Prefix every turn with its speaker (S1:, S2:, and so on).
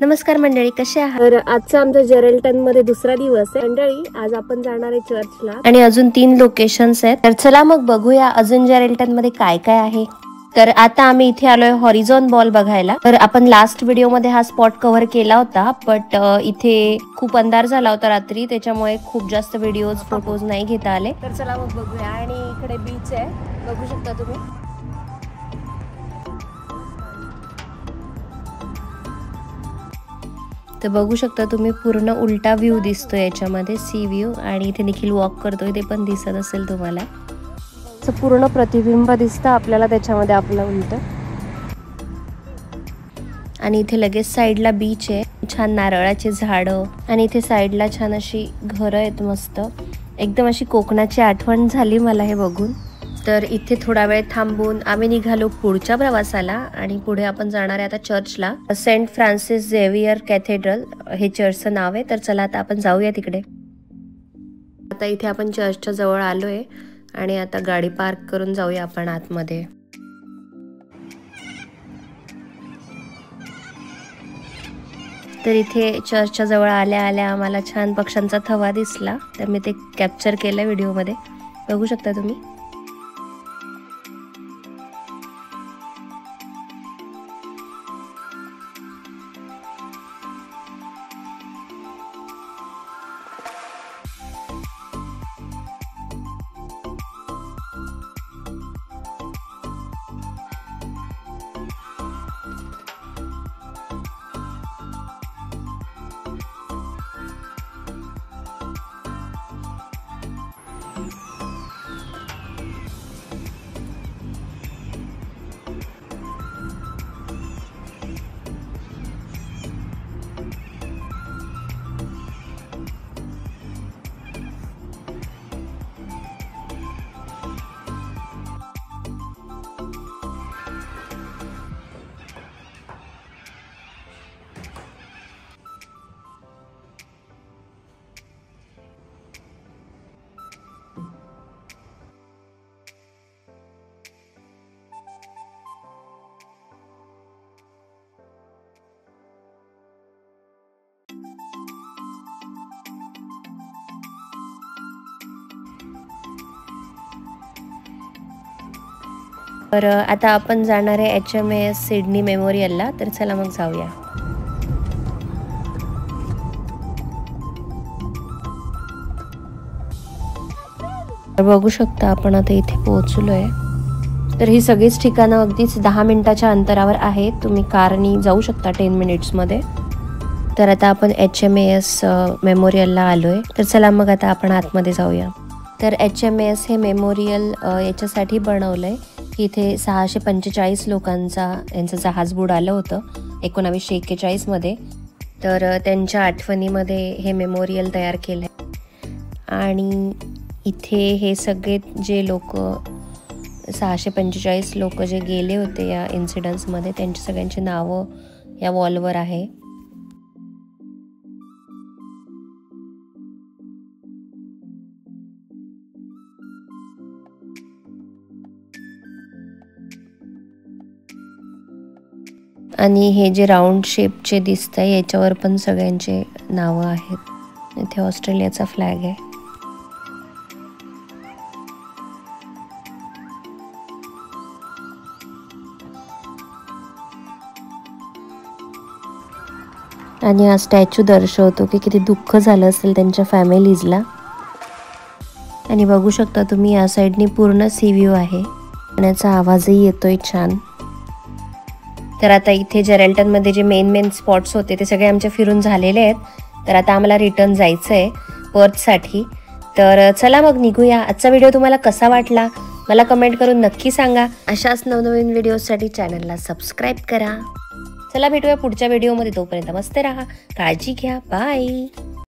S1: नमस्कार मंडळी, कसे आहात? तर आजचा आमचा जेरेल्टन मध्ये दुसरा दिवस आहे मंडळी. आज आपण जाणार आहे चर्चला आणि अजून 3 लोकेशन्स आहेत. तर चला मग बघूया अजून जेरेल्टन मध्ये काय काय आहे. तर आता आम्ही इथे आलोय हॉरिझॉन बॉल बघायला. तर आपण लास्ट व्हिडिओ मध्ये हा स्पॉट कव्हर केला होता, बट इथे खूप अंधार झाला होता रात्री, त्याच्यामुळे खूप जास्त व्हिडिओज फोटोज नाही घेता आले. तर चला मग बघूया. आणि इकडे बीच आहे, बघू शकता तुम्ही. तर बघू शकता तुम्ही पूर्ण उलटा व्ह्यू दिसतोय याच्यामध्ये, सी व्ह्यू. आणि इथे देखील वॉक करतोय, ते पण दिसत असेल तुम्हाला. पूर्ण प्रतिबिंब दिसतं आपल्याला त्याच्यामध्ये आपलं उलट. आणि इथे लगेच साईडला बीच आहे, छान नारळाचे झाडं, आणि इथे साईडला छान अशी घरं आहेत मस्त. एकदम अशी कोकणाची आठवण झाली मला हे बघून. तर इथे थोडा वेळ थांबून आम्ही निघालो पुढच्या प्रवासाला. आणि पुढे आपण जाणार आहे आता चर्चला. सेंट फ्रान्सिस झेवियर कॅथेड्रल हे चर्चचं नाव आहे. तर चला आता आपण जाऊया तिकडे. आता इथे आपण चर्चच्या जवळ आलोय आणि आता गाडी पार्क करून जाऊया आपण आतमध्ये. तर इथे चर्चच्या जवळ आल्या आल्या आम्हाला छान पक्ष्यांचा थवा दिसला, तर मी ते कॅप्चर केलं व्हिडिओमध्ये, बघू शकता तुम्ही. तर आता आपण जाणार आहे HMAS सिडनी मेमोरियलला. तर चला मग जाऊया. बघू शकता आपण आता इथे पोहोचलोय. तर ही सगळीच ठिकाणं अगदीच 10 मिनिटाच्या अंतरावर आहेत. तुम्ही कारनी जाऊ शकता 10 मिनिट्समध्ये. तर आता आपण HMAS मेमोरियलला आलोय. तर चला मग आता आपण आतमध्ये जाऊया. तर HMAS हे मेमोरियल याच्यासाठी बनवलंय की इथे 645 लोकांचा यांचं जहाज बुडालं होतं 1941 मध्ये. तर त्यांच्या आठवणीमध्ये हे मेमोरियल तयार केलंय. आणि इथे हे सगळे जे लोक 645 लोक जे गेले होते या इन्सिडन्समध्ये, त्यांची सगळ्यांची नावं या वॉलवर आहे. आणि हे जे राऊंड शेपचे दिसतंय याच्यावर पण सगळ्यांचे नावं आहेत. इथे ऑस्ट्रेलियाचा फ्लॅग आहे. आणि हा स्टॅच्यू दर्शवतो की किती दुःख झालं असेल त्यांच्या फॅमिलीजला. आणि बघू शकता तुम्ही या साईडनी पूर्ण सी व्ह्यू आहे, पाण्याचा आवाजही येतोय छान. तर आता इथे जेरेल्टन मध्ये जे मेन स्पॉट्स होते ते सगळे आमचे फिरून झालेले आहेत. तर आता आम्हाला रिटर्न जायचं आहे पर्थसाठी. तर चला मग निघूया. आजचा व्हिडिओ तुम्हाला कसा वाटला मला कमेंट करून नक्की सांगा. अशाच नवनवीन व्हिडिओसाठी चॅनलला सबस्क्राईब करा. चला भेटूया पुढच्या व्हिडिओमध्ये. तोपर्यंत मस्त राहा, काळजी घ्या, बाय.